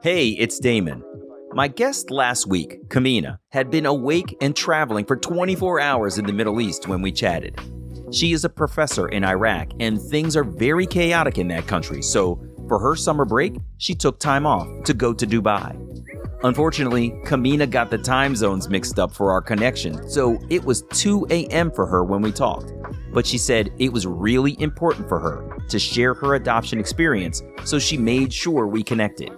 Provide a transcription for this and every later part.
Hey, it's Damon. My guest last week, Kamina, had been awake and traveling for 24 hours in the Middle East when we chatted. She is a professor in Iraq, and things are very chaotic in that country, so for her summer break, she took time off to go to Dubai. Unfortunately, Kamina got the time zones mixed up for our connection, so it was 2 a.m. for her when we talked. But she said it was really important for her to share her adoption experience, so she made sure we connected.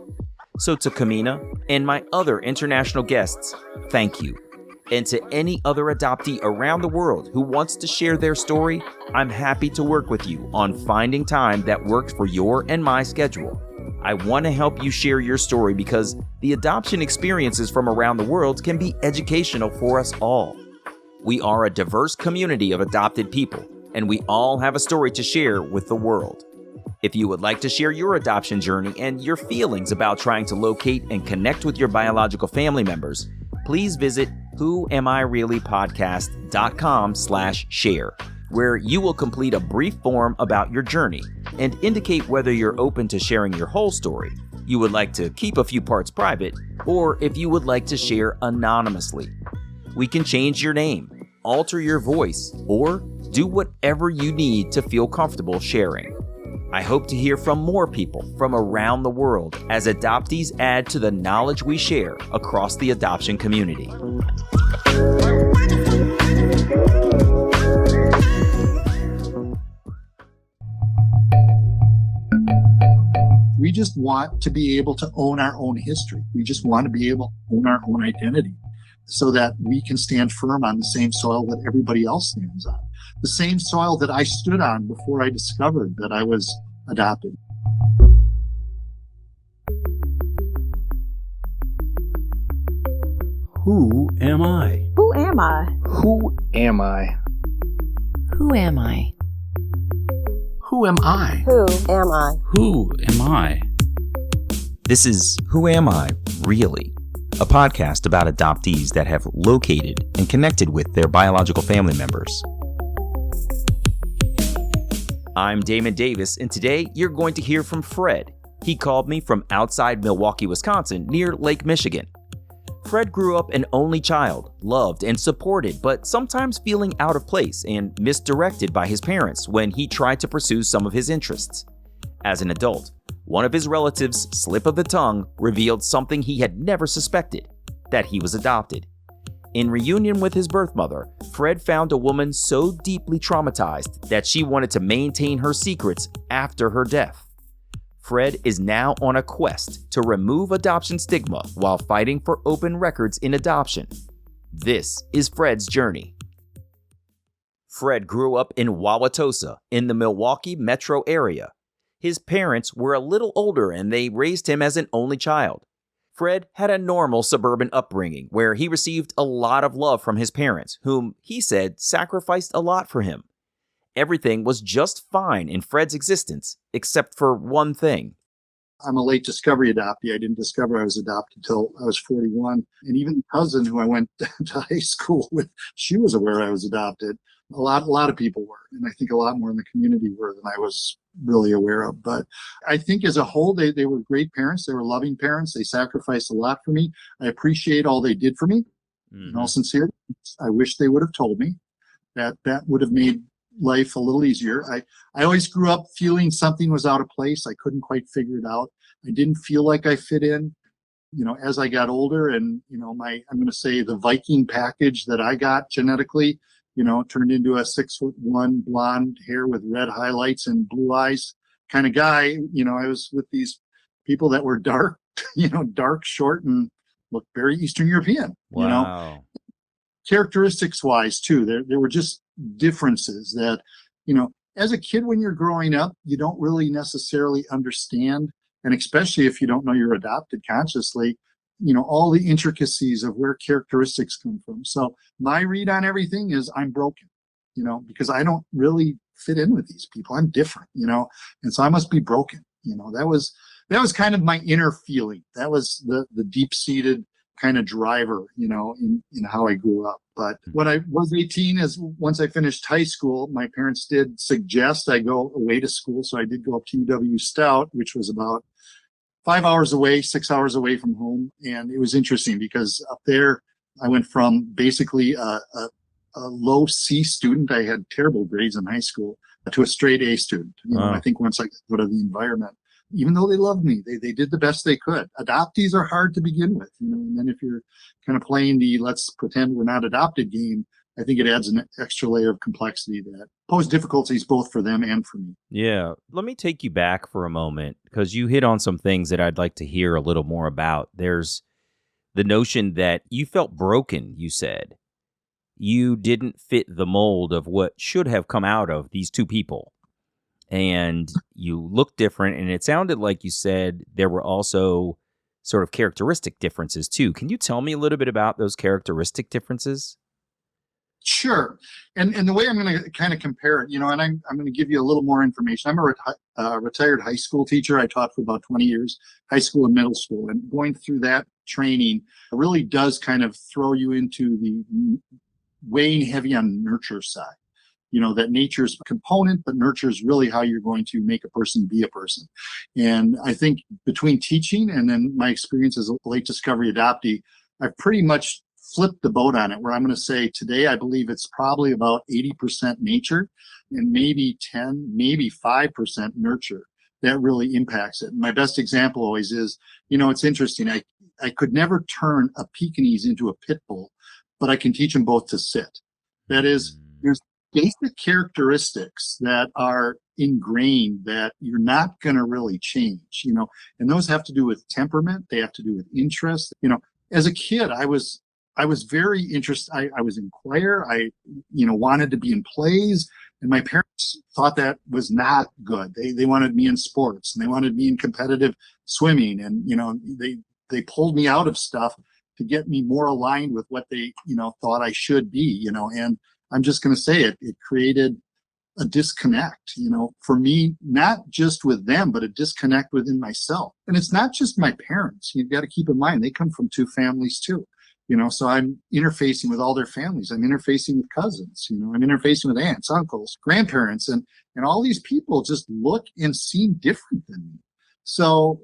So to Kamina and my other international guests, thank you. And to any other adoptee around the world who wants to share their story, I'm happy to work with you on finding time that works for your and my schedule. I want to help you share your story because the adoption experiences from around the world can be educational for us all. We are a diverse community of adopted people, and we all have a story to share with the world. If you would like to share your adoption journey and your feelings about trying to locate and connect with your biological family members, please visit whoamireallypodcast.com/share, where you will complete a brief form about your journey and indicate whether you're open to sharing your whole story, you would like to keep a few parts private, or if you would like to share anonymously. We can change your name, alter your voice, or do whatever you need to feel comfortable sharing. I hope to hear from more people from around the world as adoptees add to the knowledge we share across the adoption community. We just want to be able to own our own history. We just want to be able to own our own identity so that we can stand firm on the same soil that everybody else stands on. The same soil that I stood on before I discovered that I was adopted. Who am I? Who am I? Who am I? Who am I? Who am I? Who am I? Who am I? This is Who Am I, Really? A podcast about adoptees that have located and connected with their biological family members. I'm Damon Davis, and today you're going to hear from Fred. He called me from outside Milwaukee, Wisconsin, near Lake Michigan. Fred grew up an only child, loved and supported, but sometimes feeling out of place and misdirected by his parents when he tried to pursue some of his interests. As an adult, one of his relatives' slip of the tongue revealed something he had never suspected, that he was adopted. In reunion with his birth mother, Fred found a woman so deeply traumatized that she wanted to maintain her secrets after her death. Fred is now on a quest to remove adoption stigma while fighting for open records in adoption. This is Fred's journey. Fred grew up in Wauwatosa in the Milwaukee metro area. His parents were a little older and they raised him as an only child. Fred had a normal suburban upbringing where he received a lot of love from his parents, whom he said sacrificed a lot for him. Everything was just fine in Fred's existence, except for one thing. I'm a late discovery adoptee. I didn't discover I was adopted until I was 41. And even the cousin who I went to high school with, she was aware I was adopted. A lot of people were, and I think a lot more in the community were than I was really aware of. But I think as a whole, they were great parents. They were loving parents. They sacrificed a lot for me. I appreciate all they did for me. In all sincerity, I wish they would have told me. That would have made life a little easier. I always grew up feeling something was out of place. I couldn't quite figure it out. I didn't feel like I fit in. As I got older and, I'm going to say the Viking package that I got genetically, turned into a 6'1" blonde hair with red highlights and blue eyes kind of guy. I was with these people that were dark, dark, short, and looked very Eastern European, characteristics wise too. There were just differences that, as a kid, when you're growing up, you don't really necessarily understand. And especially if you don't know you're adopted consciously, all the intricacies of where characteristics come from. So my read on everything is I'm broken, because I don't really fit in with these people. I'm different, and so I must be broken. That was kind of my inner feeling. That was the deep-seated kind of driver, in how I grew up. But when I was 18, is once I finished high school, my parents did suggest I go away to school. So I did go up to UW Stout, which was about 5 hours away, 6 hours away from home. And it was interesting because up there, I went from basically a low C student. I had terrible grades in high school to a straight A student. I think once I got out of the environment, even though they loved me, they did the best they could. Adoptees are hard to begin with, and then if you're kind of playing the let's pretend we're not adopted game, I think it adds an extra layer of complexity that pose difficulties both for them and for me. Yeah. Let me take you back for a moment because you hit on some things that I'd like to hear a little more about. There's the notion that you felt broken, you said. You didn't fit the mold of what should have come out of these two people. And you look different. And it sounded like you said there were also sort of characteristic differences too. Can you tell me a little bit about those characteristic differences? Sure. And the way I'm going to kind of compare it, and I'm going to give you a little more information. I'm a retired high school teacher. I taught for about 20 years, high school and middle school. And going through that training really does kind of throw you into the weighing heavy on nurture side. That nature's a component, but nurture is really how you're going to make a person be a person. And I think between teaching and then my experience as a late discovery adoptee, I've pretty much flipped the boat on it, where I'm going to say today, I believe it's probably about 80% nature and maybe 10, maybe 5% nurture that really impacts it. And my best example always is, it's interesting. I could never turn a Pekingese into a pit bull, but I can teach them both to sit. That is, there's basic characteristics that are ingrained that you're not going to really change, and those have to do with temperament. They have to do with interest. As a kid, I was very interested. I was in choir. I, wanted to be in plays, and my parents thought that was not good. They wanted me in sports, and they wanted me in competitive swimming, and, they pulled me out of stuff to get me more aligned with what they, thought I should be, and I'm just going to say it created a disconnect, for me, not just with them, but a disconnect within myself. And it's not just my parents. You've got to keep in mind, they come from two families too, so I'm interfacing with all their families. I'm interfacing with cousins, I'm interfacing with aunts, uncles, grandparents, and all these people just look and seem different than me. So,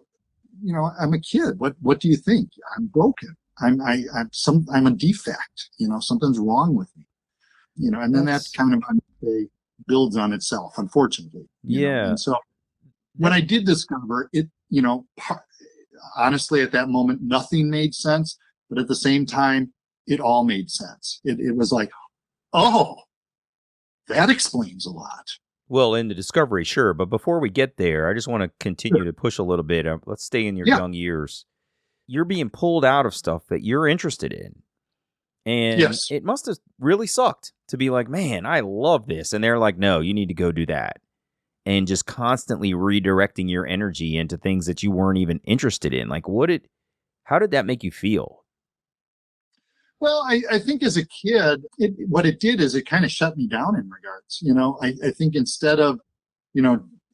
I'm a kid. What do you think? I'm broken. I'm a defect, something's wrong with me. And then that kind of builds on itself, unfortunately. And so when I did discover it, honestly, at that moment, nothing made sense. But at the same time, it all made sense. It was like, oh, that explains a lot. Well, in the discovery, sure. But before we get there, I just want to continue to push a little bit. Let's stay in your young years. You're being pulled out of stuff that you're interested in. And it must have really sucked to be like, man, I love this. And they're like, no, you need to go do that. And just constantly redirecting your energy into things that you weren't even interested in. Like, how did that make you feel? Well, I think as a kid, what it did is it kind of shut me down in regards. I think instead of,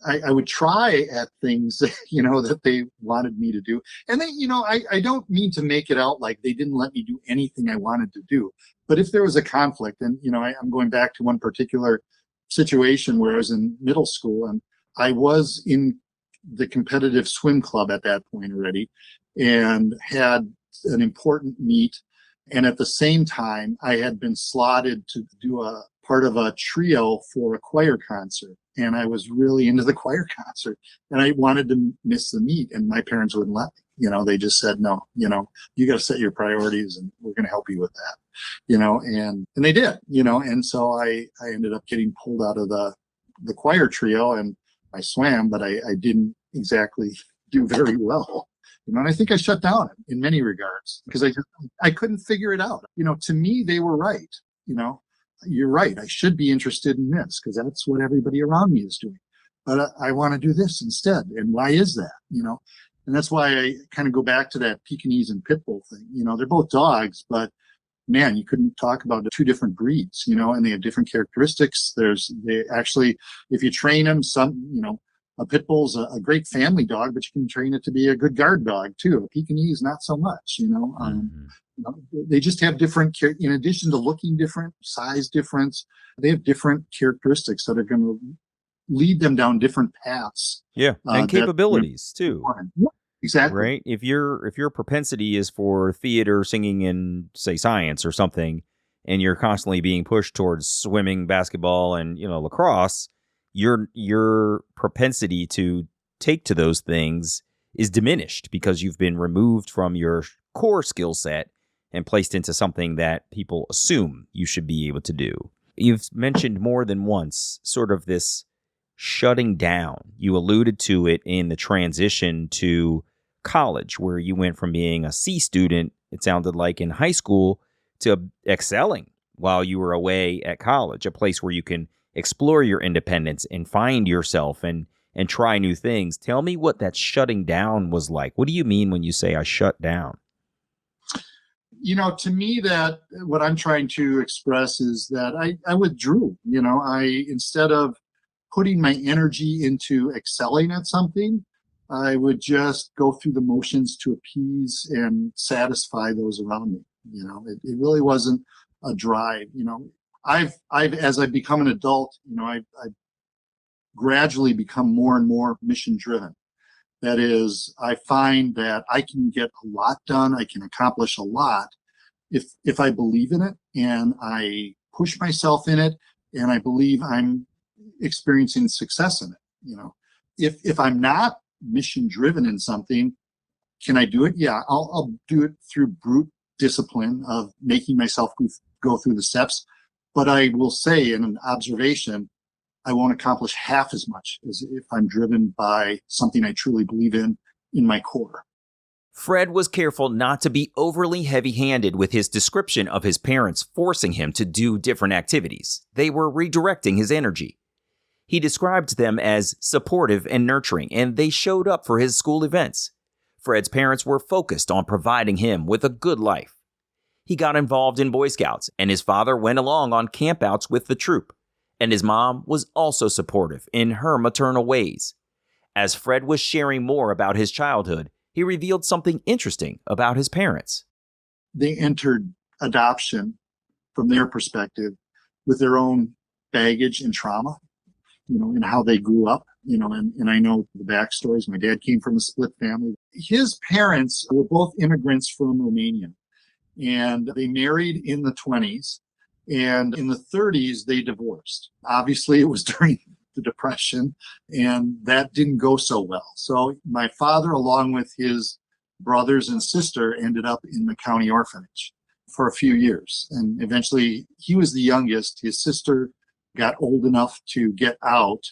I would try at things, that they wanted me to do. And then, I don't mean to make it out like they didn't let me do anything I wanted to do. But if there was a conflict, and, I'm going back to one particular situation where I was in middle school and I was in the competitive swim club at that point already and had an important meet. And at the same time, I had been slotted to do a part of a trio for a choir concert. And I was really into the choir concert and I wanted to miss the meet, and my parents wouldn't let me. They just said, no, you got to set your priorities and we're going to help you with that, and they did, and so I ended up getting pulled out of the choir trio, and I swam, but I didn't exactly do very well. And I think I shut down in many regards because I couldn't figure it out. To me, they were right. You're right. I should be interested in this because that's what everybody around me is doing. But I want to do this instead. And why is that? And that's why I kind of go back to that Pekingese and pit bull thing. They're both dogs, but man, you couldn't talk about the two different breeds, and they have different characteristics. They actually, if you train them, A pit bull's a great family dog, but you can train it to be a good guard dog too. A Pekingese, not so much, you know, they just have different, in addition to looking different, size difference, they have different characteristics that are going to lead them down different paths. Yeah, and capabilities too. Yeah, exactly. Right? If your propensity is for theater, singing, and say science or something, and you're constantly being pushed towards swimming, basketball, and lacrosse, your propensity to take to those things is diminished because you've been removed from your core skill set and placed into something that people assume you should be able to do. You've mentioned more than once sort of this shutting down. You alluded to it in the transition to college, where you went from being a C student, it sounded like in high school, to excelling while you were away at college, a place where you can explore your independence and find yourself and try new things. Tell me what that shutting down was like. What do you mean when you say I shut down? To me, that what I'm trying to express is that I withdrew. Instead of putting my energy into excelling at something, I would just go through the motions to appease and satisfy those around me. It really wasn't a drive. I've as I've become an adult, I've gradually become more and more mission driven. That is, I find that I can get a lot done. I can accomplish a lot if I believe in it and I push myself in it and I believe I'm experiencing success in it. If I'm not mission driven in something, can I do it? Yeah, I'll do it through brute discipline of making myself go through the steps. But I will say, in an observation, I won't accomplish half as much as if I'm driven by something I truly believe in my core. Fred was careful not to be overly heavy-handed with his description of his parents forcing him to do different activities. They were redirecting his energy. He described them as supportive and nurturing, and they showed up for his school events. Fred's parents were focused on providing him with a good life. He got involved in Boy Scouts, and his father went along on campouts with the troop. And his mom was also supportive in her maternal ways. As Fred was sharing more about his childhood, he revealed something interesting about his parents. They entered adoption from their perspective with their own baggage and trauma, and how they grew up, and I know the backstories. My dad came from a split family. His parents were both immigrants from Romania, and they married in the 20s. And in the 30s, they divorced. Obviously, it was during the Depression, and that didn't go so well. So my father, along with his brothers and sister, ended up in the county orphanage for a few years. And eventually, he was the youngest. His sister got old enough to get out,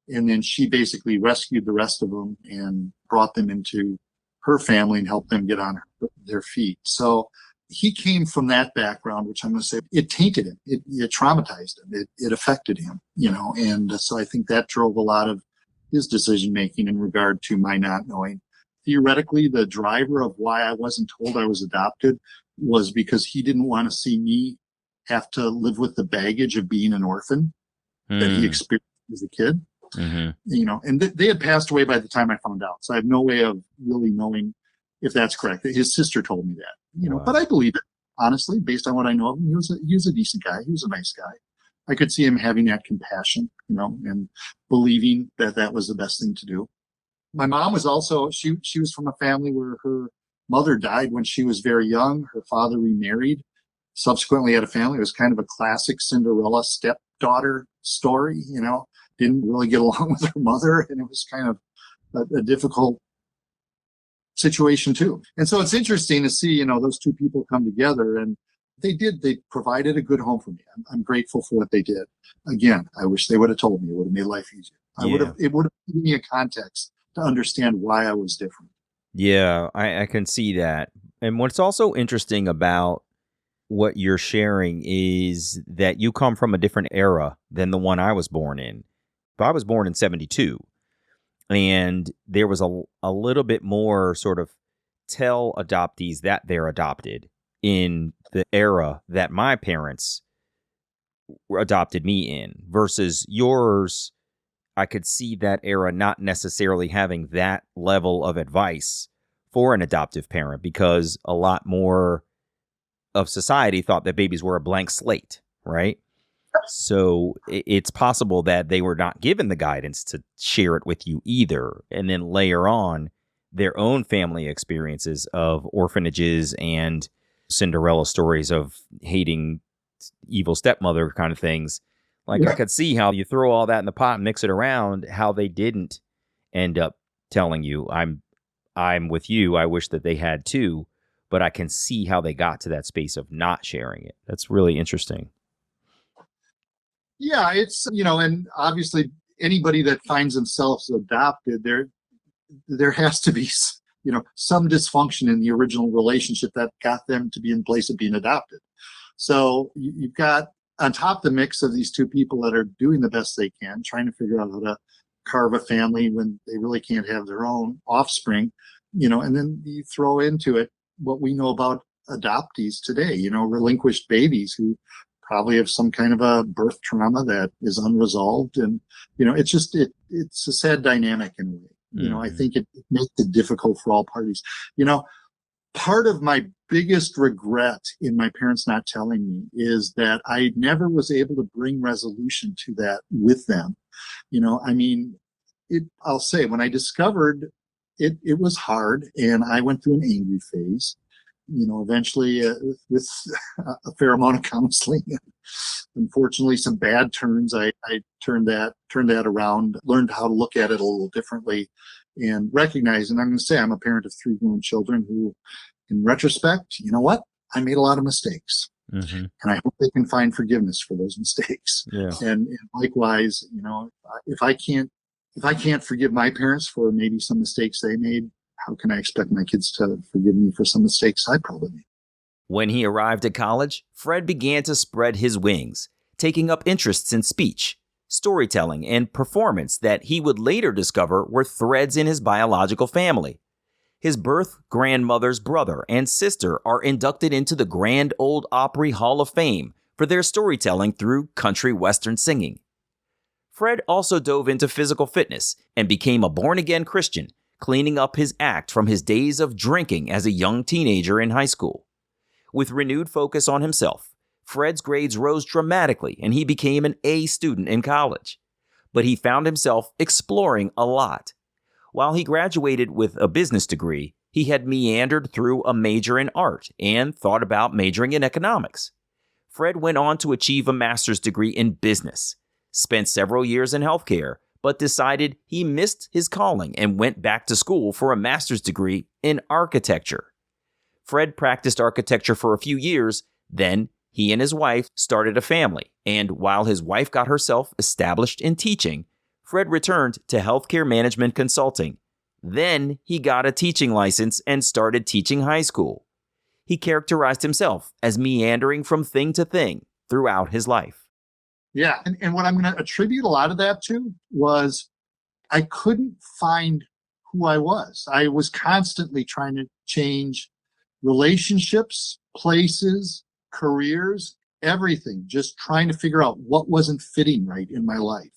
and then she basically rescued the rest of them and brought them into her family and helped them get on their feet. So he came from that background, which I'm going to say it tainted him. It traumatized him. It affected him, and so I think that drove a lot of his decision making in regard to my not knowing. Theoretically, the driver of why I wasn't told I was adopted was because he didn't want to see me have to live with the baggage of being an orphan that he experienced as a kid. And they had passed away by the time I found out. So I have no way of really knowing if that's correct. His sister told me that, Wow. But I believe it, honestly, based on what I know of him. He was a decent guy. He was a nice guy. I could see him having that compassion, and believing that that was the best thing to do. My mom was also, she was from a family where her mother died when she was very young. Her father remarried, subsequently had a family. It was kind of a classic Cinderella stepdaughter story, didn't really get along with her mother. And it was kind of a difficult situation too. And so it's interesting to see, those two people come together, and they provided a good home for me. I'm grateful for what they did. Again, I wish they would have told me. It would have made life easier. It would have given me a context to understand why I was different. Yeah, I can see that. And what's also interesting about what you're sharing is that you come from a different era than the one I was born in. I was born in 72. And there was a little bit more sort of tell adoptees that they're adopted in the era that my parents adopted me in versus yours. I could see that era not necessarily having that level of advice for an adoptive parent because a lot more of society thought that babies were a blank slate, right? So it's possible that they were not given the guidance to share it with you either. And then layer on their own family experiences of orphanages and Cinderella stories of hating evil stepmother kind of things. Like I could see how you throw all that in the pot and mix it around, how they didn't end up telling you, I'm with you. I wish that they had too, but I can see how they got to that space of not sharing it. That's really interesting. Yeah, it's, and obviously anybody that finds themselves adopted, there has to be, some dysfunction in the original relationship that got them to be in place of being adopted. So you've got on top of the mix of these two people that are doing the best they can, trying to figure out how to carve a family when they really can't have their own offspring, and then you throw into it what we know about adoptees today, relinquished babies who probably have some kind of a birth trauma that is unresolved. And, it's a sad dynamic in a way. I think it makes it difficult for all parties. Part of my biggest regret in my parents not telling me is that I never was able to bring resolution to that with them. I'll say when I discovered it was hard and I went through an angry phase, eventually with a fair amount of counseling. Unfortunately, some bad turns. I turned that around, learned how to look at it a little differently and recognize, and I'm going to say I'm a parent of 3 grown children who, in retrospect, you know what? I made a lot of mistakes. Mm-hmm. And I hope they can find forgiveness for those mistakes. Yeah. And likewise, if I can't forgive my parents for maybe some mistakes they made, how can I expect my kids to forgive me for some mistakes I probably made? When he arrived at college, Fred began to spread his wings, taking up interests in speech, storytelling, and performance that he would later discover were threads in his biological family. His birth grandmother's brother and sister are inducted into the Grand Ole Opry Hall of Fame for their storytelling through country western singing. Fred also dove into physical fitness and became a born-again Christian, cleaning up his act from his days of drinking as a young teenager in high school. With renewed focus on himself, Fred's grades rose dramatically and he became an A student in college. But he found himself exploring a lot. While he graduated with a business degree, he had meandered through a major in art and thought about majoring in economics. Fred went on to achieve a master's degree in business, spent several years in healthcare, but decided he missed his calling and went back to school for a master's degree in architecture. Fred practiced architecture for a few years, then he and his wife started a family, and while his wife got herself established in teaching, Fred returned to healthcare management consulting. Then he got a teaching license and started teaching high school. He characterized himself as meandering from thing to thing throughout his life. Yeah, and what I'm going to attribute a lot of that to was I couldn't find who I was. I was constantly trying to change relationships, places, careers, everything, just trying to figure out what wasn't fitting right in my life.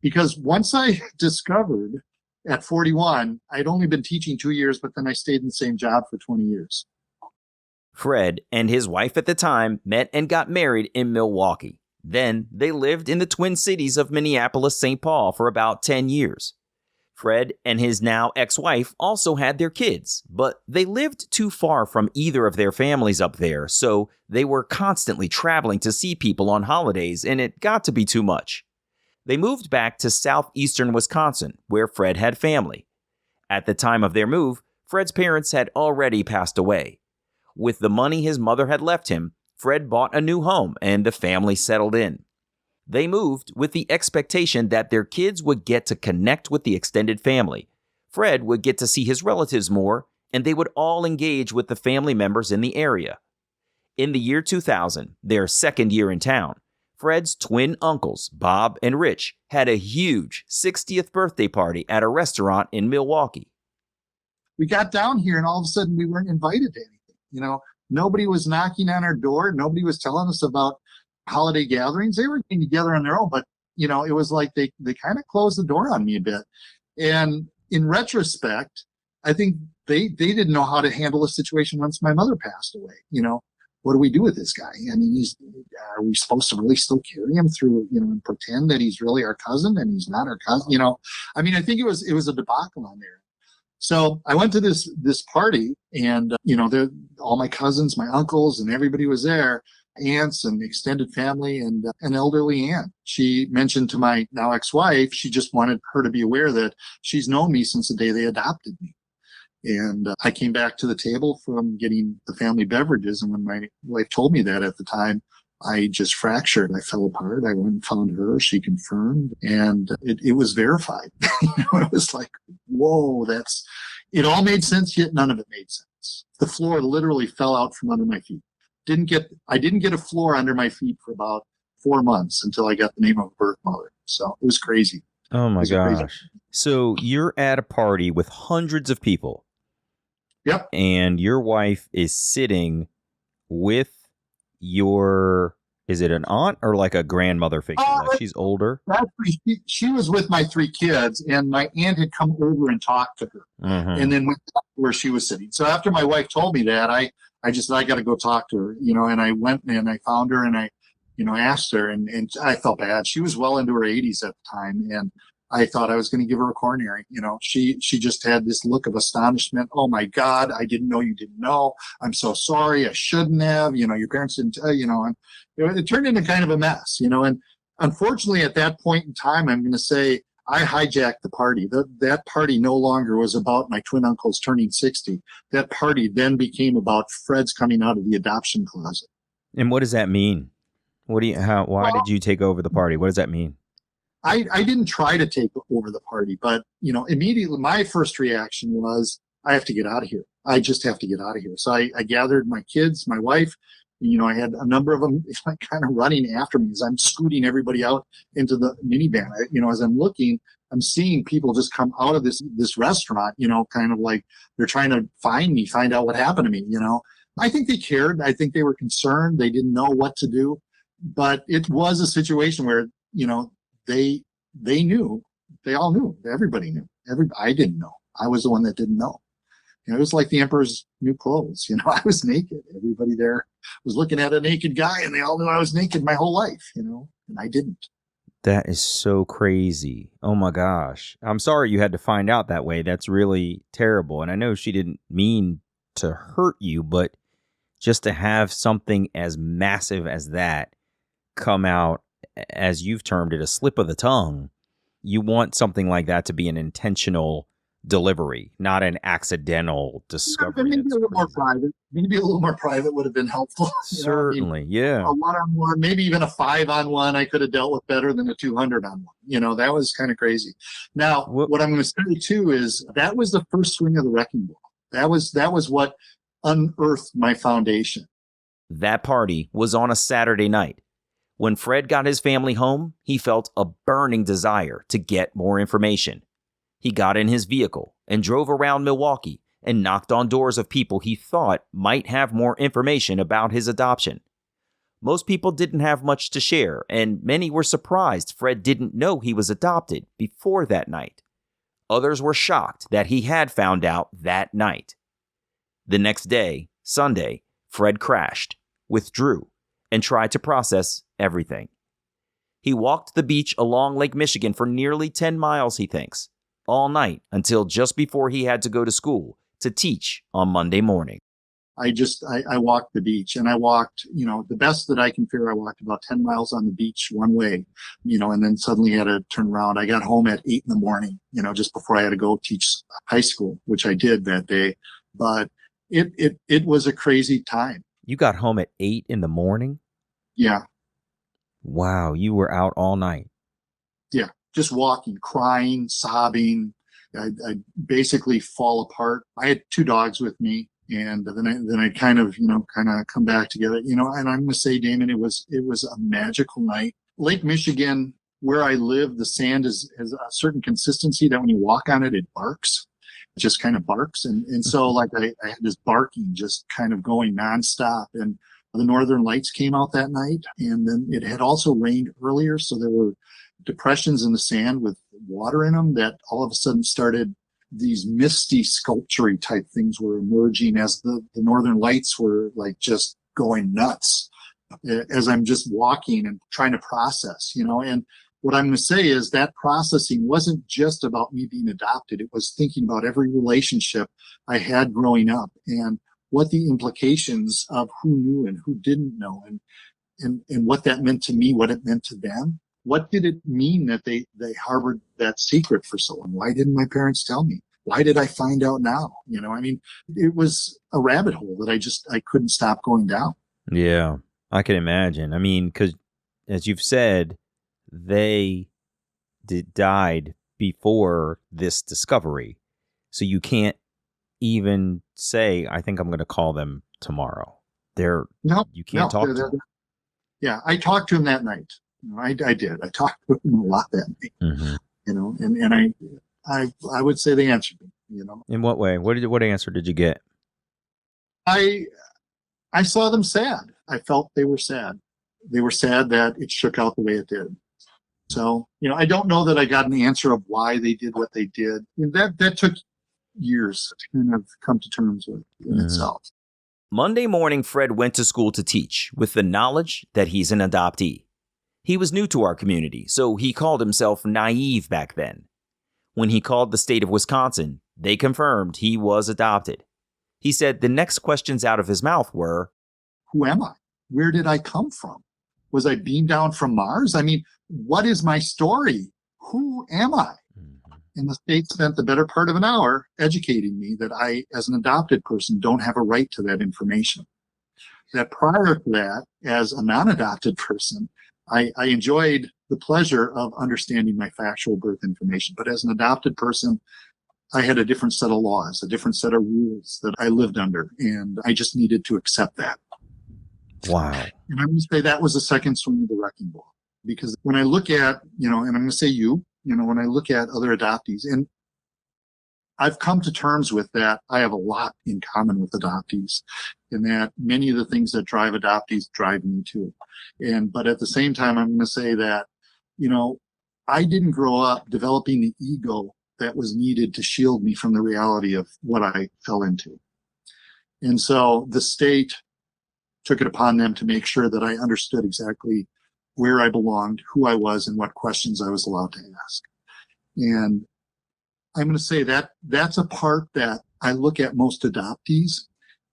Because once I discovered at 41, I'd only been teaching 2 years, but then I stayed in the same job for 20 years. Fred and his wife at the time met and got married in Milwaukee. Then they lived in the Twin Cities of Minneapolis-St. Paul for about 10 years. Fred and his now ex-wife also had their kids, but they lived too far from either of their families up there, so they were constantly traveling to see people on holidays, and it got to be too much. They moved back to southeastern Wisconsin, where Fred had family. At the time of their move, Fred's parents had already passed away. With the money his mother had left him, Fred bought a new home and the family settled in. They moved with the expectation that their kids would get to connect with the extended family. Fred would get to see his relatives more, and they would all engage with the family members in the area. In the year 2000, their second year in town, Fred's twin uncles, Bob and Rich, had a huge 60th birthday party at a restaurant in Milwaukee. We got down here and all of a sudden we weren't invited to anything. Nobody was knocking on our door. Nobody was telling us about holiday gatherings. They were getting together on their own, but it was like they kind of closed the door on me a bit. And in retrospect, I think they didn't know how to handle a situation once my mother passed away. What do we do with this guy? I mean, are we supposed to really still carry him through, and pretend that he's really our cousin and he's not our cousin? I mean, I think it was a debacle on there. So I went to this party, and all my cousins, my uncles, and everybody was there, aunts and extended family, and an elderly aunt. She mentioned to my now ex-wife, she just wanted her to be aware that she's known me since the day they adopted me. And I came back to the table from getting the family beverages. And when my wife told me that at the time, I just fractured. I fell apart. I went and found her. She confirmed, and it was verified. It was like, whoa, it all made sense, yet none of it made sense. The floor literally fell out from under my feet. I didn't get a floor under my feet for about 4 months until I got the name of a birth mother. So it was crazy. Oh my gosh. So you're at a party with hundreds of people. Yep. And your wife is sitting with is it an aunt or like a grandmother figure? Like she's older? Actually, she was with my 3 kids, and my aunt had come over and talked to her, and then went back to where she was sitting. So after my wife told me that, I got to go talk to her, and I went and I found her, and I asked her, and I felt bad. She was well into her 80s at the time, and I thought I was going to give her a coronary. She just had this look of astonishment. Oh my God, I didn't know you didn't know. I'm so sorry. I shouldn't have. Your parents didn't tell and it turned into kind of a mess. And unfortunately, at that point in time, I'm going to say I hijacked the party. That party no longer was about my twin uncles turning 60. That party then became about Fred's coming out of the adoption closet. And what does that mean? Why did you take over the party? What does that mean? I didn't try to take over the party, but, immediately my first reaction was, I have to get out of here. I just have to get out of here. So I gathered my kids, my wife, I had a number of them kind of running after me as I'm scooting everybody out into the minivan. As I'm looking, I'm seeing people just come out of this restaurant, kind of like they're trying to find out what happened to me. I think they cared. I think they were concerned. They didn't know what to do, but it was a situation where, they knew, they all knew, everybody knew. I didn't know. I was the one that didn't know. It was like the emperor's new clothes. I was naked. Everybody there was looking at a naked guy, and they all knew I was naked my whole life, and I didn't. That is so crazy. Oh my gosh. I'm sorry you had to find out that way. That's really terrible. And I know she didn't mean to hurt you, but just to have something as massive as that come out, as you've termed it, a slip of the tongue, you want something like that to be an intentional delivery, not an accidental discovery. Maybe a little more private. Maybe a little more private would have been helpful. Certainly, yeah. A 1-on-1, maybe even a 5-on-1, I could have dealt with better than a 200-on-1. That was kind of crazy. Now, what I'm going to say too is that was the first swing of the wrecking ball. That was what unearthed my foundation. That party was on a Saturday night. When Fred got his family home, he felt a burning desire to get more information. He got in his vehicle and drove around Milwaukee and knocked on doors of people he thought might have more information about his adoption. Most people didn't have much to share, and many were surprised Fred didn't know he was adopted before that night. Others were shocked that he had found out that night. The next day, Sunday, Fred crashed, withdrew, and tried to process everything. He walked the beach along Lake Michigan for nearly 10 miles, he thinks, all night until just before he had to go to school to teach on Monday morning. I walked the beach, and I walked, the best that I can figure, I walked about 10 miles on the beach one way, and then suddenly had to turn around. I got home at 8 a.m, just before I had to go teach high school, which I did that day. But it was a crazy time. You got home at 8 a.m? Yeah. Wow, you were out all night. Yeah, just walking, crying, sobbing. I basically fall apart. I had 2 dogs with me, and then I kind of come back together. And I'm going to say, Damon, it was a magical night. Lake Michigan, where I live, the sand has a certain consistency that when you walk on it, it barks. It just kind of barks, and so like I had this barking just kind of going nonstop. And the northern lights came out that night, and then it had also rained earlier, so there were depressions in the sand with water in them that all of a sudden started, these misty sculpture type things were emerging as the northern lights were like just going nuts as I'm just walking and trying to process, and what I'm going to say is that processing wasn't just about me being adopted. It was thinking about every relationship I had growing up and what the implications of who knew and who didn't know and what that meant to me, what it meant to them. What did it mean that they harbored that secret for so long? Why didn't my parents tell me? Why did I find out now? It was a rabbit hole that I couldn't stop going down. Yeah, I can imagine. I mean, because as you've said, they died before this discovery. So you can't even say, I think I'm going to call them tomorrow. You can't talk to them. Yeah, I talked to him that night. I did. I talked to him a lot that night. Mm-hmm. And I would say they answered me. In what way? What answer did you get? I saw them sad. I felt they were sad. They were sad that it shook out the way it did. So, I don't know that I got an answer of why they did what they did. That took years to kind of come to terms with in itself. Monday morning, Fred went to school to teach with the knowledge that he's an adoptee. He was new to our community, so he called himself naive back then. When he called the state of Wisconsin, they confirmed he was adopted. He said the next questions out of his mouth were, who am I? Where did I come from? Was I beamed down from Mars? I mean, what is my story? Who am I? And the state spent the better part of an hour educating me that I, as an adopted person, don't have a right to that information. That prior to that, as a non-adopted person, I enjoyed the pleasure of understanding my factual birth information. But as an adopted person, I had a different set of laws, a different set of rules that I lived under. And I just needed to accept that. Wow. And I'm going to say that was the second swing of the wrecking ball. Because when I look at, and I'm going to say when I look at other adoptees, and I've come to terms with that, I have a lot in common with adoptees, in that many of the things that drive adoptees drive me too. But at the same time, I'm going to say that, I didn't grow up developing the ego that was needed to shield me from the reality of what I fell into. And so the state took it upon them to make sure that I understood exactly where I belonged, who I was, and what questions I was allowed to ask. And I'm going to say that that's a part that I look at most adoptees,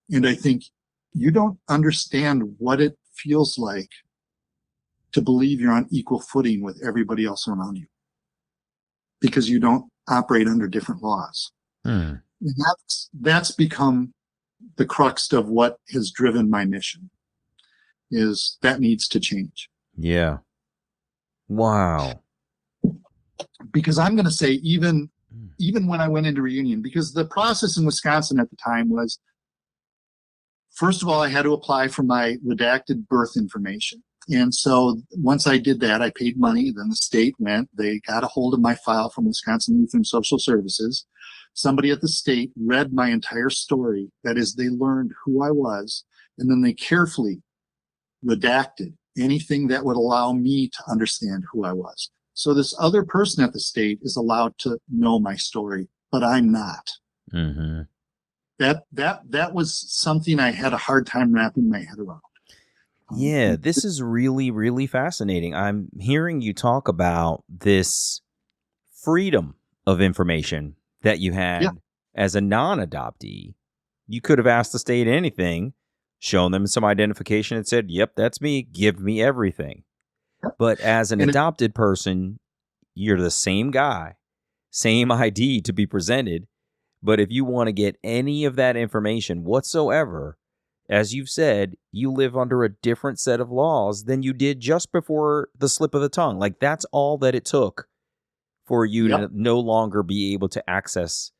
and I think you don't understand what it feels like to believe you're on equal footing with everybody else around you, because you don't operate under different laws. And that's become the crux of what has driven my mission, is that needs to change. Yeah. Wow. Because I'm going to say even when I went into reunion, because the process in Wisconsin at the time was, first of all, I had to apply for my redacted birth information. And so once I did that, I paid money. Then the state they got a hold of my file from Wisconsin Youth and Social Services. Somebody at the state read my entire story. That is, they learned who I was, and then they carefully redacted anything that would allow me to understand who I was. So this other person at the state is allowed to know my story, but I'm not. Mm-hmm. That was something I had a hard time wrapping my head around. Yeah, this is really, really fascinating. I'm hearing you talk about this freedom of information that you had as a non-adoptee. You could have asked the state anything, shown them some identification and said, yep, that's me, give me everything. But as an adopted person, you're the same guy, same ID to be presented. But if you want to get any of that information whatsoever, as you've said, you live under a different set of laws than you did just before the slip of the tongue. Like, that's all that it took for you to no longer be able to access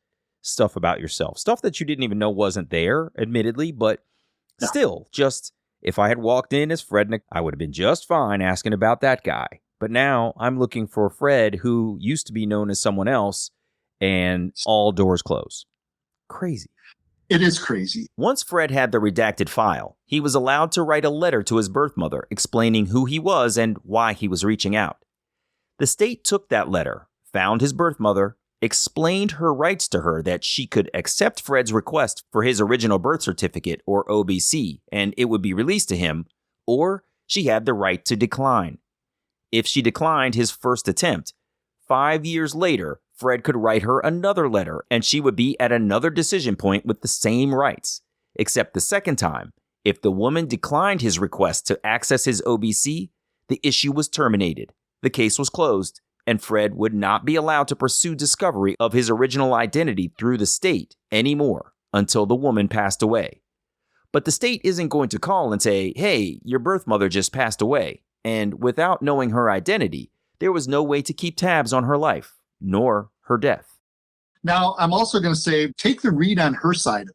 stuff about yourself. Stuff that you didn't even know wasn't there, admittedly, but still, just if I had walked in as Fred, I would have been just fine asking about that guy. But now I'm looking for Fred, who used to be known as someone else, and all doors close. Crazy. It is crazy. Once Fred had the redacted file, he was allowed to write a letter to his birth mother explaining who he was and why he was reaching out. The state took that letter, found his birth mother, explained her rights to her that she could accept Fred's request for his original birth certificate or OBC and it would be released to him, or she had the right to decline. If she declined his first attempt, 5 years later, Fred could write her another letter and she would be at another decision point with the same rights. Except the second time, if the woman declined his request to access his OBC, the issue was terminated. The case was closed, and Fred would not be allowed to pursue discovery of his original identity through the state anymore until the woman passed away. But the state isn't going to call and say, hey, your birth mother just passed away. And without knowing her identity, there was no way to keep tabs on her life, nor her death. Now, I'm also going to say, take the read on her side of it.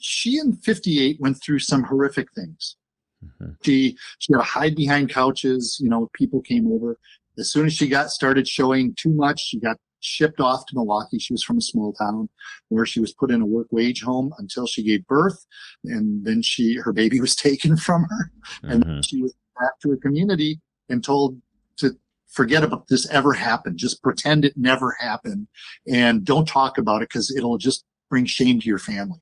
She in 58 went through some horrific things. Mm-hmm. She had to hide behind couches. People came over. As soon as she started showing too much, she got shipped off to Milwaukee. She was from a small town where she was put in a work wage home until she gave birth. And then her baby was taken from her. Mm-hmm. And then she was back to her community and told to forget about this ever happened. Just pretend it never happened and don't talk about it because it'll just bring shame to your family.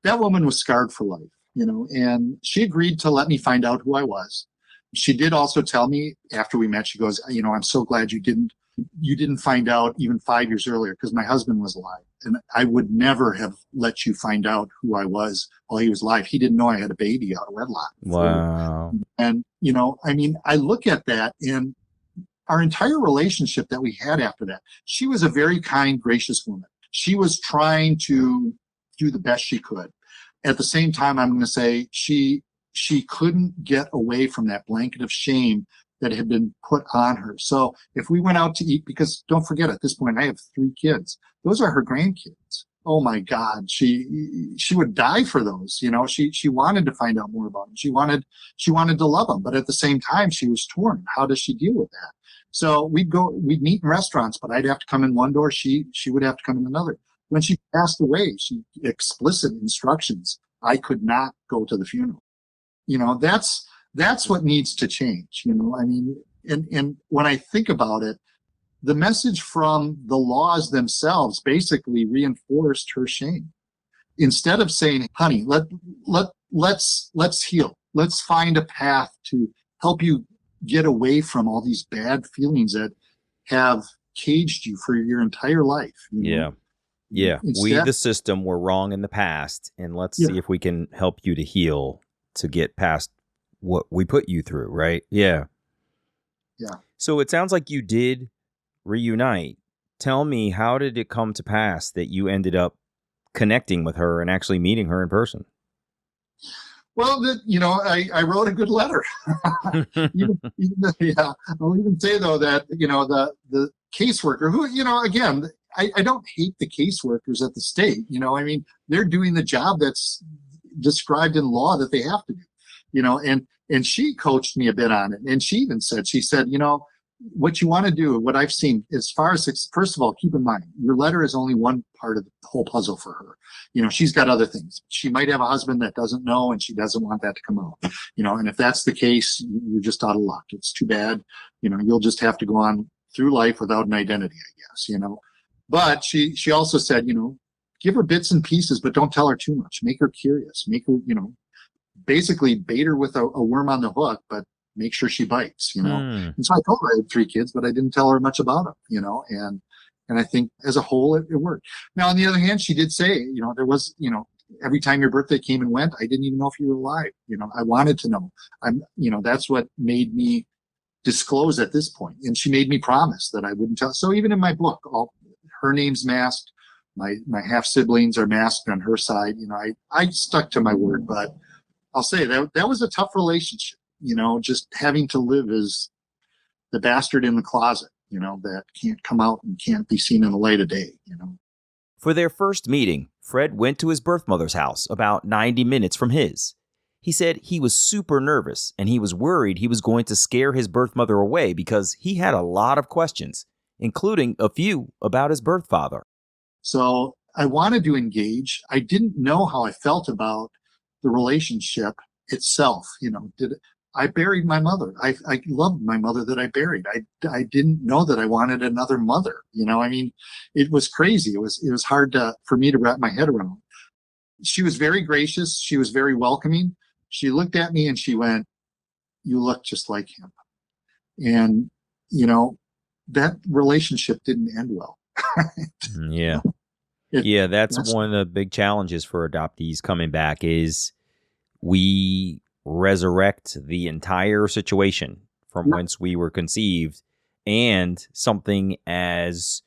That woman was scarred for life, and she agreed to let me find out who I was. She did also tell me after we met, she goes, I'm so glad you didn't find out even 5 years earlier because my husband was alive and I would never have let you find out who I was while he was alive. He didn't know I had a baby out of wedlock. Wow. And, I look at that and our entire relationship that we had after that, she was a very kind, gracious woman. She was trying to do the best she could. At the same time, I'm going to say she couldn't get away from that blanket of shame that had been put on her. So if we went out to eat, because don't forget at this point, I have 3 kids. Those are her grandkids. Oh my God. She would die for those. She wanted to find out more about them. She wanted to love them, but at the same time, she was torn. How does she deal with that? So we'd meet in restaurants, but I'd have to come in one door. She would have to come in another. When she passed away, she explicit instructions. I could not go to the funeral. That's what needs to change. And when I think about it, the message from the laws themselves basically reinforced her shame. Instead of saying, honey, let's heal. Let's find a path to help you get away from all these bad feelings that have caged you for your entire life. Yeah. Yeah. We, the system, were wrong in the past, and let's see if we can help you to heal, to get past what we put you through, right? Yeah. Yeah. So it sounds like you did reunite. Tell me, how did it come to pass that you ended up connecting with her and actually meeting her in person? Well, I wrote a good letter. I'll even say, though, that, the caseworker who, again, I don't hate the caseworkers at the state. They're doing the job that's described in law that they have to do, and she coached me a bit on it. And she said, what you want to do, what I've seen as far as, first of all, keep in mind, your letter is only one part of the whole puzzle for her. She's got other things. She might have a husband that doesn't know, and she doesn't want that to come out, and if that's the case, you're just out of luck. It's too bad. You'll just have to go on through life without an identity, I guess, But she also said, give her bits and pieces, but don't tell her too much. Make her curious. Make her, basically bait her with a worm on the hook, but make sure she bites, And so I told her I had 3 kids, but I didn't tell her much about them, and I think as a whole, it worked. Now, on the other hand, she did say, there was, every time your birthday came and went, I didn't even know if you were alive. I wanted to know. That's what made me disclose at this point. And she made me promise that I wouldn't tell. So even in my book, her name's masked. My half siblings are masked on her side. I stuck to my word, but I'll say that was a tough relationship, just having to live as the bastard in the closet, that can't come out and can't be seen in the light of day, For their first meeting, Fred went to his birth mother's house about 90 minutes from his. He said he was super nervous and he was worried he was going to scare his birth mother away because he had a lot of questions, including a few about his birth father. So I wanted to engage. I didn't know how I felt about the relationship itself. I buried my mother. I loved my mother that I buried. I didn't know that I wanted another mother. I mean, it was crazy. It was hard for me to wrap my head around. She was very gracious. She was very welcoming. She looked at me and she went, "You look just like him." And, that relationship didn't end well. Yeah. Yeah, that's one of the big challenges for adoptees coming back is we resurrect the entire situation from whence we were conceived, and something as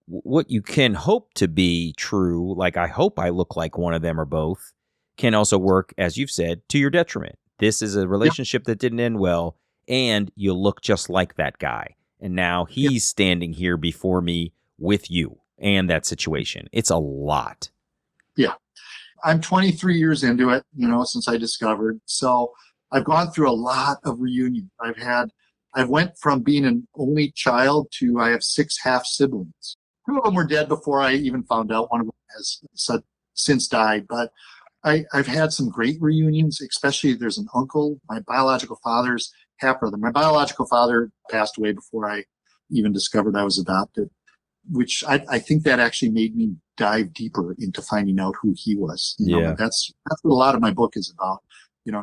what you can hope to be true, like I hope I look like one of them or both, can also work, as you've said, to your detriment. This is a relationship that didn't end well, and you look just like that guy. And now he's standing here before me with you and that situation. It's a lot. Yeah. I'm 23 years into it, since I discovered. So I've gone through a lot of reunions. I went from being an only child to I have 6 half siblings. 2 of them were dead before I even found out. One of them has since died, but I've had some great reunions, especially there's an uncle, my biological father's half brother. My biological father passed away before I even discovered I was adopted, which I think that actually made me dive deeper into finding out who he was. That's what a lot of my book is about,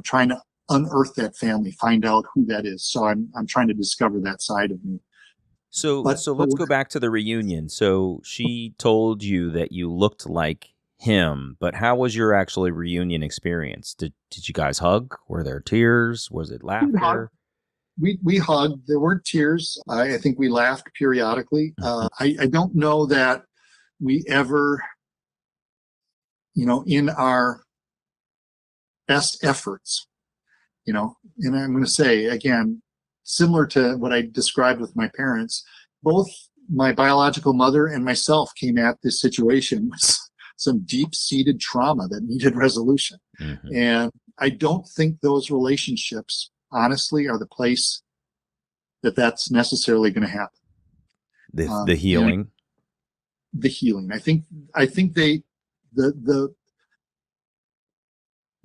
trying to unearth that family, find out who that is. So I'm trying to discover that side of me. So let's go back to the reunion. So she told you that you looked like him, but how was your actually reunion experience? Did you guys hug? Were there tears? Was it laughter? We hugged. There weren't tears. I think we laughed periodically. I don't know that we ever, in our best efforts, and I'm going to say again, similar to what I described with my parents, both my biological mother and myself came at this situation with some deep-seated trauma that needed resolution. Mm-hmm. And I don't think those relationships, honestly, are the place that's necessarily going to happen. The healing. The healing. I think the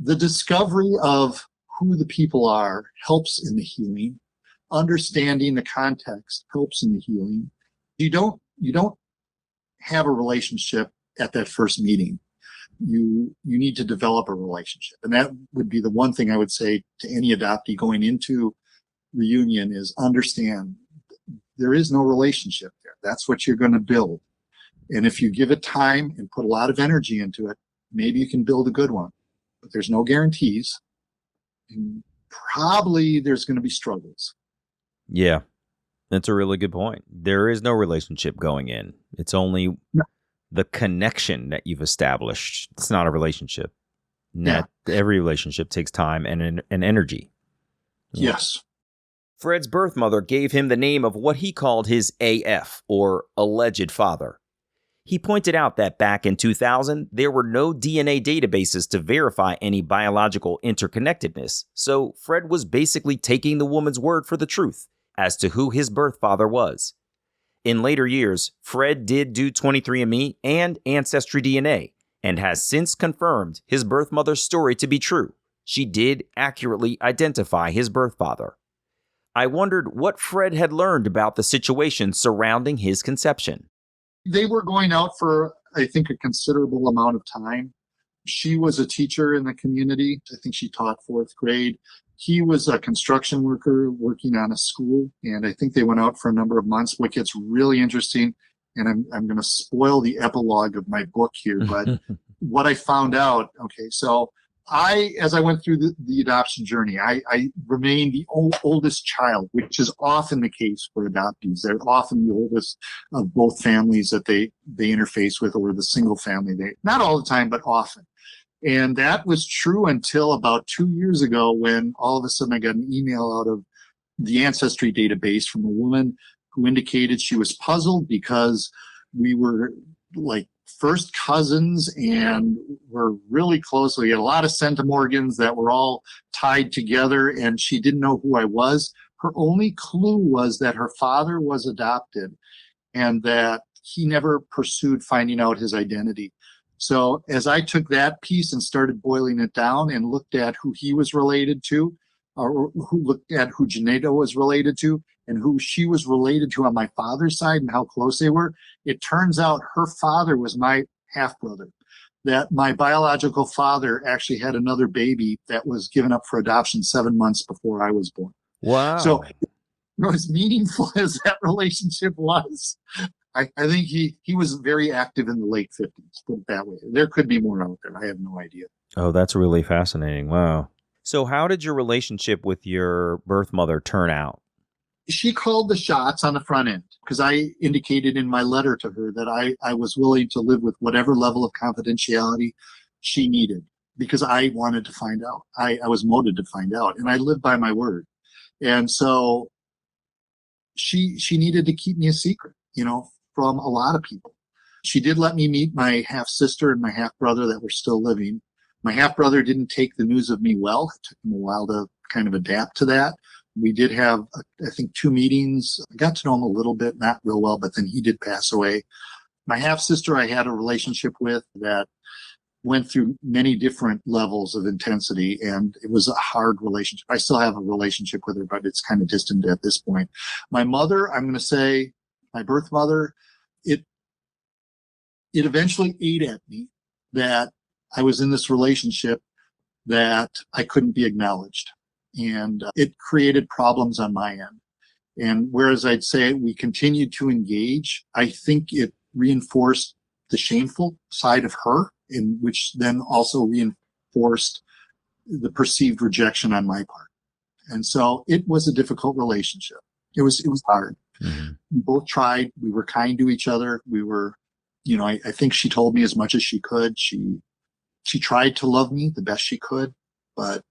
discovery of who the people are helps in the healing. Understanding the context helps in the healing. You don't have a relationship at that first meeting. You need to develop a relationship. And that would be the one thing I would say to any adoptee going into reunion is understand there is no relationship there. That's what you're going to build. And if you give it time and put a lot of energy into it, maybe you can build a good one. But there's no guarantees. And probably there's going to be struggles. Yeah, that's a really good point. There is no relationship going in. It's only the connection that you've established. It's not a relationship. Every relationship takes time and energy. Yes. Fred's birth mother gave him the name of what he called his AF, or alleged father. He pointed out that back in 2000, there were no DNA databases to verify any biological interconnectedness, so Fred was basically taking the woman's word for the truth as to who his birth father was. In later years, Fred did do 23andMe and Ancestry DNA, and has since confirmed his birth mother's story to be true. She did accurately identify his birth father. I wondered what Fred had learned about the situation surrounding his conception. They were going out for, I think, a considerable amount of time. She was a teacher in the community. I think she taught 4th grade. He was a construction worker working on a school, and I think they went out for a number of months. What gets really interesting, and I'm going to spoil the epilogue of my book here, but what I found out, so as I went through the adoption journey, I remained the oldest child, which is often the case for adoptees. They're often the oldest of both families that they interface with, or the single family. Not all the time, but often. And that was true until about 2 years ago, when all of a sudden I got an email out of the Ancestry database from a woman who indicated she was puzzled because we were like first cousins and were really close. We had a lot of centimorgans that were all tied together, and she didn't know who I was. Her only clue was that her father was adopted and that he never pursued finding out his identity. So as I took that piece and started boiling it down and looked at who he was related to, or who looked at who Janeda was related to and who she was related to on my father's side and how close they were, it turns out her father was my half brother. That my biological father actually had another baby that was given up for adoption 7 months before I was born. Wow. So, as meaningful as that relationship was, I think he was very active in the late 50s, put it that way. There could be more out there. I have no idea. Oh, that's really fascinating. Wow. So how did your relationship with your birth mother turn out? She called the shots on the front end because I indicated in my letter to her that I was willing to live with whatever level of confidentiality she needed because I wanted to find out. I was motivated to find out, and I lived by my word. And so she needed to keep me a secret, from a lot of people. She did let me meet my half sister and my half brother that were still living. My half brother didn't take the news of me well. It took him a while to kind of adapt to that. We did have, I think, 2 meetings. I got to know him a little bit, not real well, but then he did pass away. My half sister, I had a relationship with that went through many different levels of intensity, and it was a hard relationship. I still have a relationship with her, but it's kind of distant at this point. My mother, I'm going to say, my birth mother, it eventually ate at me that I was in this relationship that I couldn't be acknowledged. And it created problems on my end. And whereas I'd say we continued to engage, I think it reinforced the shameful side of her, in which then also reinforced the perceived rejection on my part. And so it was a difficult relationship. It was hard. Mm-hmm. We both tried. We were kind to each other. We were, I think she told me as much as she could. She tried to love me the best she could, but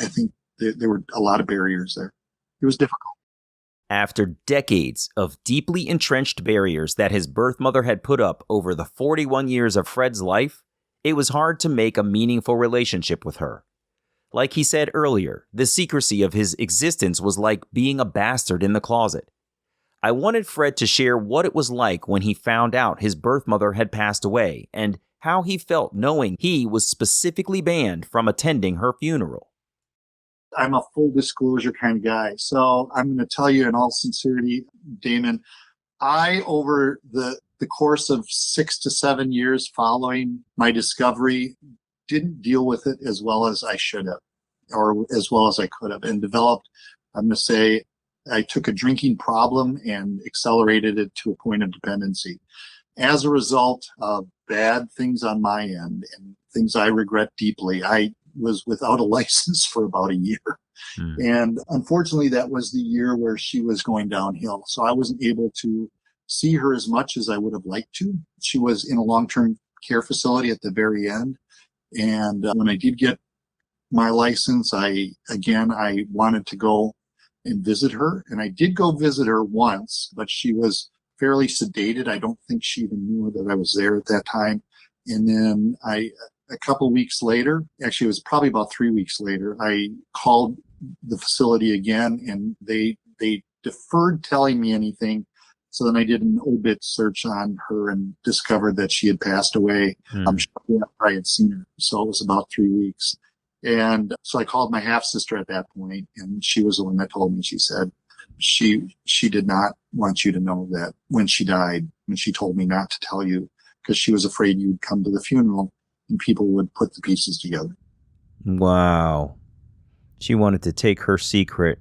I think there were a lot of barriers there. It was difficult. After decades of deeply entrenched barriers that his birth mother had put up over the 41 years of Fred's life, it was hard to make a meaningful relationship with her. Like he said earlier, the secrecy of his existence was like being a bastard in the closet. I wanted Fred to share what it was like when he found out his birth mother had passed away and how he felt knowing he was specifically banned from attending her funeral. I'm a full disclosure kind of guy. So I'm going to tell you in all sincerity, Damon, over the course of 6 to 7 years following my discovery, didn't deal with it as well as I should have, or as well as I could have, and developed, I'm going to say, I took a drinking problem and accelerated it to a point of dependency. As a result of bad things on my end and things I regret deeply, I was without a license for about a year. And unfortunately, that was the year where she was going downhill. So I wasn't able to see her as much as I would have liked to. She was in a long-term care facility at the very end. And when I did get my license, I wanted to go and visit her. And I did go visit her once, but she was fairly sedated. I don't think she even knew that I was there at that time. And then a couple weeks later, actually it was probably about 3 weeks later, I called the facility again, and they deferred telling me anything. So then I did an obit search on her and discovered that she had passed away. I'm sure I had seen her. So it was about 3 weeks. And so I called my half sister at that point, and she was the one that told me. She said she did not want you to know that when she died, and she told me not to tell you because she was afraid you'd come to the funeral and people would put the pieces together. Wow. She wanted to take her secret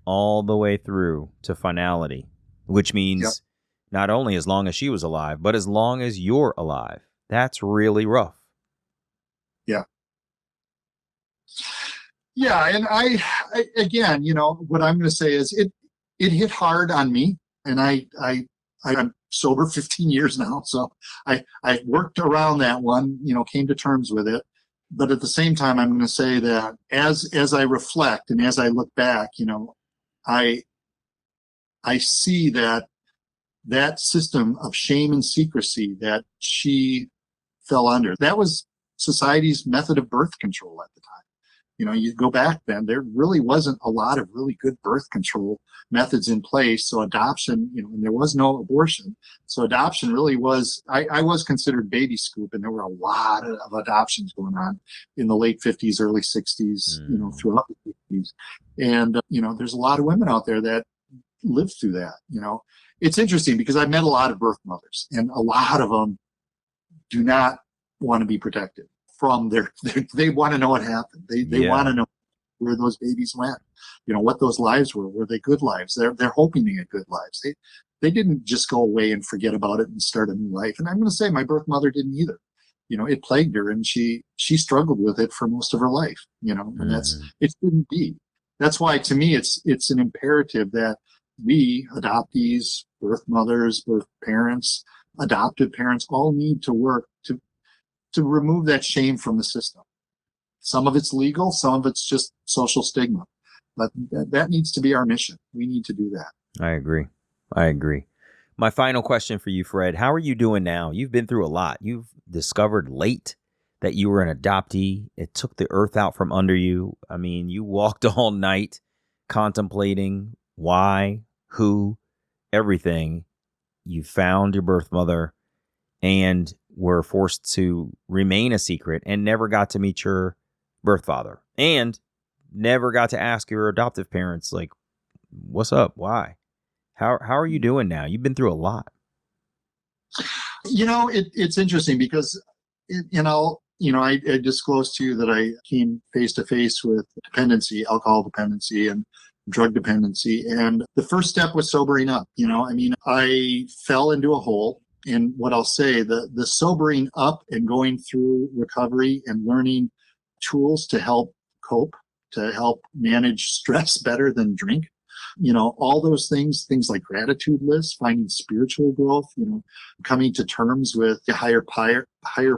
all the way through to finality, which means not only as long as she was alive, but as long as you're alive. That's really rough. Yeah. Yeah. And I again, what I'm going to say is it hit hard on me, and I'm sober 15 years now. So I worked around that one, came to terms with it. But at the same time, I'm going to say that as I reflect and as I look back, I see that system of shame and secrecy that she fell under, that was society's method of birth control at the time. You go back then, there really wasn't a lot of really good birth control methods in place. So adoption, and there was no abortion. So adoption really was, I was considered baby scoop, and there were a lot of adoptions going on in the late 50s, early 60s, throughout the 50s. And, there's a lot of women out there that lived through that. It's interesting because I met a lot of birth mothers, and a lot of them do not want to be protected from they want to know what happened. They want to know where those babies went, what those lives were. Were they good lives? They're hoping to get good lives. They didn't just go away and forget about it and start a new life. And I'm going to say my birth mother didn't either. It plagued her, and she struggled with it for most of her life, and it shouldn't be. That's why, to me, it's an imperative that we adoptees, birth mothers, birth parents, adoptive parents all need to work to remove that shame from the system. Some of it's legal, some of it's just social stigma, but that needs to be our mission. We need to do that. I agree. My final question for you, Fred, how are you doing now? You've been through a lot. You've discovered late that you were an adoptee. It took the earth out from under you. I mean, you walked all night contemplating why, who, everything. You found your birth mother and were forced to remain a secret and never got to meet your birth father and never got to ask your adoptive parents, like, what's up? Why? How are you doing now? You've been through a lot. It's interesting because, I disclosed to you that I came face to face with dependency, alcohol dependency and drug dependency. And the first step was sobering up. I fell into a hole. And what I'll say, the sobering up and going through recovery and learning tools to help cope, to help manage stress better than drink, all those things like gratitude lists, finding spiritual growth, coming to terms with the higher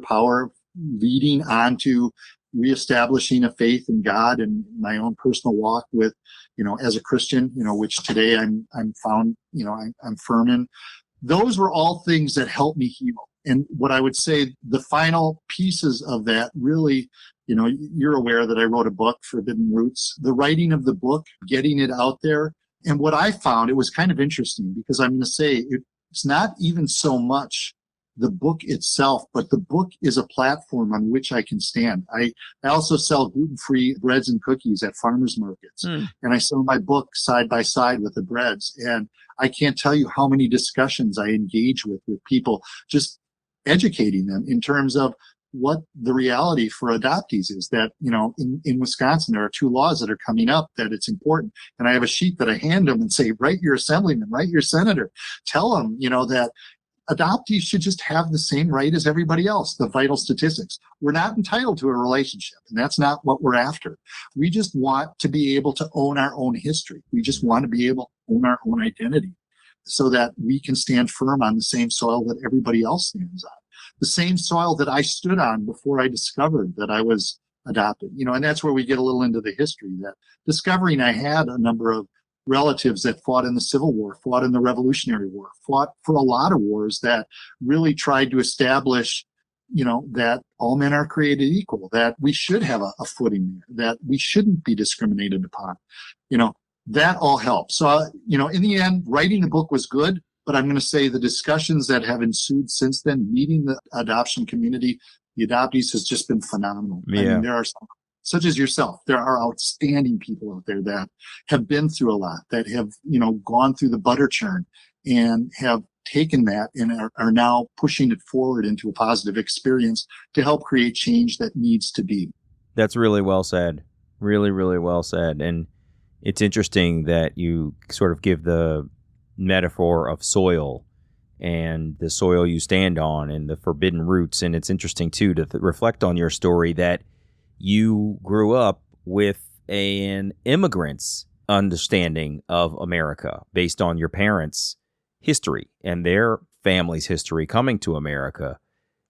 power, leading on to reestablishing a faith in God and my own personal walk with, as a Christian, which today I'm found, I'm firm in. Those were all things that helped me heal. And what I would say, the final pieces of that really, you're aware that I wrote a book, Forbidden Roots, the writing of the book, getting it out there. And what I found, it was kind of interesting because I'm going to say it's not even so much the book itself, but the book is a platform on which I can stand. I also sell gluten-free breads and cookies at farmers markets. And I sell my book side by side with the breads. And I can't tell you how many discussions I engage with people, just educating them in terms of what the reality for adoptees is, that, in Wisconsin, there are 2 laws that are coming up that it's important. And I have a sheet that I hand them and say, write your assemblyman, write your senator, tell them, that adoptees should just have the same right as everybody else, the vital statistics. We're not entitled to a relationship, and that's not what we're after. We just want to be able to own our own history. We just want to be able to own our own identity so that we can stand firm on the same soil that everybody else stands on, the same soil that I stood on before I discovered that I was adopted. And that's where we get a little into the history, that discovering I had a number of relatives that fought in the Civil War, fought in the Revolutionary War, fought for a lot of wars that really tried to establish, that all men are created equal, that we should have a footing there, that we shouldn't be discriminated upon. That all helps. So, in the end, writing the book was good, but I'm going to say the discussions that have ensued since then, meeting the adoption community, the adoptees, has just been phenomenal. Yeah. I mean, there are some, such as yourself, there are outstanding people out there that have been through a lot, that have, gone through the butter churn and have taken that and are now pushing it forward into a positive experience to help create change that needs to be. That's really well said. Really, really well said. And it's interesting that you sort of give the metaphor of soil and the soil you stand on and the forbidden roots. And it's interesting, too, to reflect on your story that you grew up with an immigrant's understanding of America based on your parents' history and their family's history coming to America.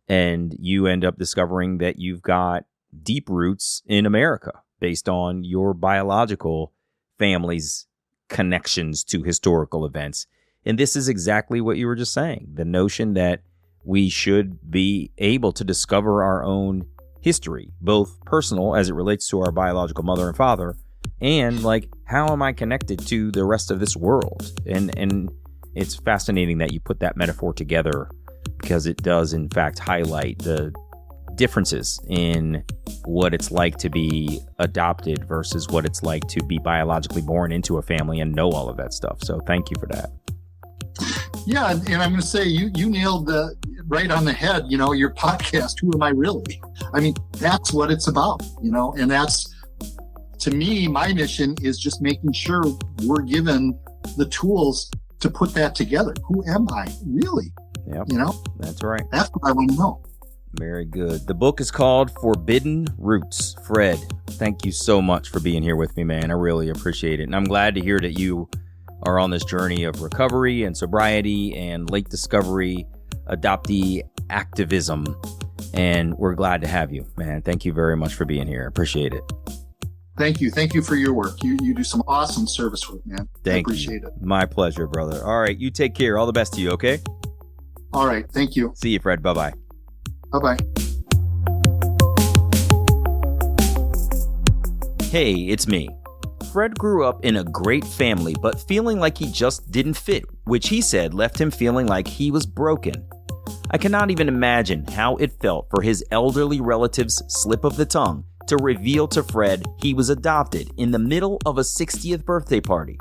And you end up discovering that you've got deep roots in America based on your biological family's connections to historical events. And this is exactly what you were just saying, the notion that we should be able to discover our own history, both personal as it relates to our biological mother and father, and like, how am I connected to the rest of this world? And it's fascinating that you put that metaphor together, because it does in fact highlight the differences in what it's like to be adopted versus what it's like to be biologically born into a family and know all of that stuff. So thank you for that. Yeah, and I'm going to say you nailed right on the head, your podcast, Who Am I Really? I mean, that's what it's about, and that's, to me, my mission is just making sure we're given the tools to put that together. Who am I really? Yep, that's right. That's what I want to know. Very good. The book is called Forbidden Roots. Fred, thank you so much for being here with me, man. I really appreciate it. And I'm glad to hear that you are on this journey of recovery and sobriety and late discovery, adoptee activism. And we're glad to have you, man. Thank you very much for being here. Appreciate it. Thank you. Thank you for your work. You do some awesome service work, man. I appreciate it. My pleasure, brother. All right. You take care. All the best to you, okay? All right. Thank you. See you, Fred. Bye-bye. Bye-bye. Hey, it's me. Fred grew up in a great family, but feeling like he just didn't fit, which he said left him feeling like he was broken. I cannot even imagine how it felt for his elderly relative's slip of the tongue to reveal to Fred he was adopted in the middle of a 60th birthday party.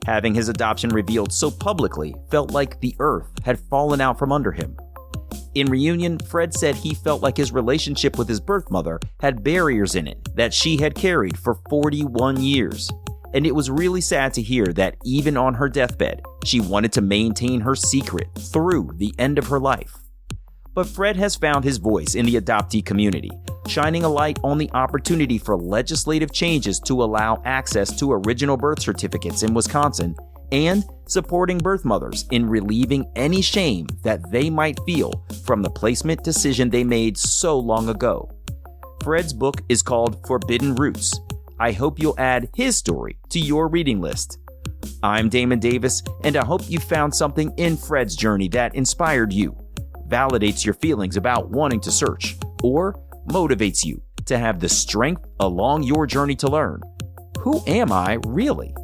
Having his adoption revealed so publicly felt like the earth had fallen out from under him. In reunion, Fred said he felt like his relationship with his birth mother had barriers in it that she had carried for 41 years. And it was really sad to hear that even on her deathbed, she wanted to maintain her secret through the end of her life. But Fred has found his voice in the adoptee community, shining a light on the opportunity for legislative changes to allow access to original birth certificates in Wisconsin, and supporting birth mothers in relieving any shame that they might feel from the placement decision they made so long ago. Fred's book is called Forbidden Roots. I hope you'll add his story to your reading list. I'm Damon Davis, and I hope you found something in Fred's journey that inspired you, validates your feelings about wanting to search, or motivates you to have the strength along your journey to learn, who am I really?